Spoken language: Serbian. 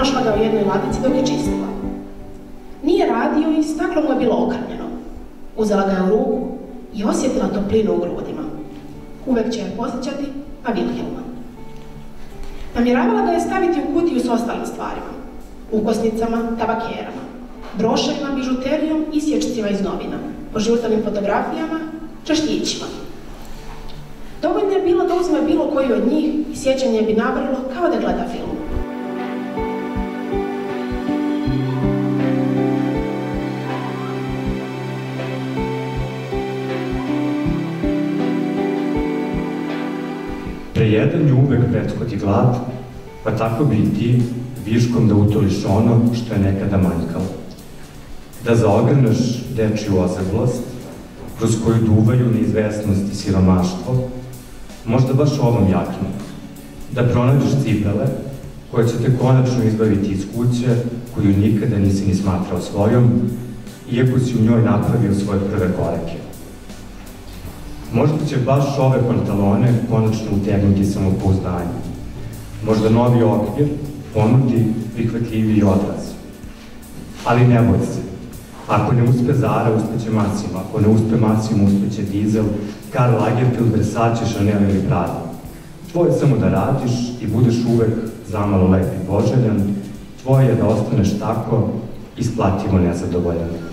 pronašla ga u jednoj ladici dok je čistila. Nije radio i staklo mu je bilo okrnjeno. Uzela ga je u ruku i osjetila toplinu u grudima. Uvek će je posjećati na Vilhelma. Namjeravala ga je staviti u kutiju s ostalim stvarima. Ukosnicama, tabakerama, broševima, bižuterijom i sječcima iz novina, požurtanim fotografijama, čaštićima. Dovoljno je bilo da uzme bilo koji od njih i sjećanje bi nabralo kao da gleda film. Prejedanju uvek prethodi glad, pa tako bi i ti viškom da utoliš ono što je nekada manjkalo. Da zaogrneš dečiju ozeblost, kroz koju duvaju neizvesnost i siromaštvo, možda baš ovom jaknom. Da pronađeš cipele koje će te konačno izbaviti iz kuće koju nikada nisi ni smatrao svojom, iako si u njoj napravio svoje prve korake. Možda će baš ove pantalone konačno utegnuti samopouzdanje. Možda novi okvir ponudi prihvatljiviji odraz. Ali ne boj se. Ako ne uspe Zara, uspeće Massimo. Ako ne uspe Massimo, uspeće Diesel, Karl Lagerfeld, Versace, Chanel ili Prada. Tvoje je samo da radiš i budeš uvek zamalo lep i poželjan. Tvoje je da ostaneš tako isplativo nezadovoljan.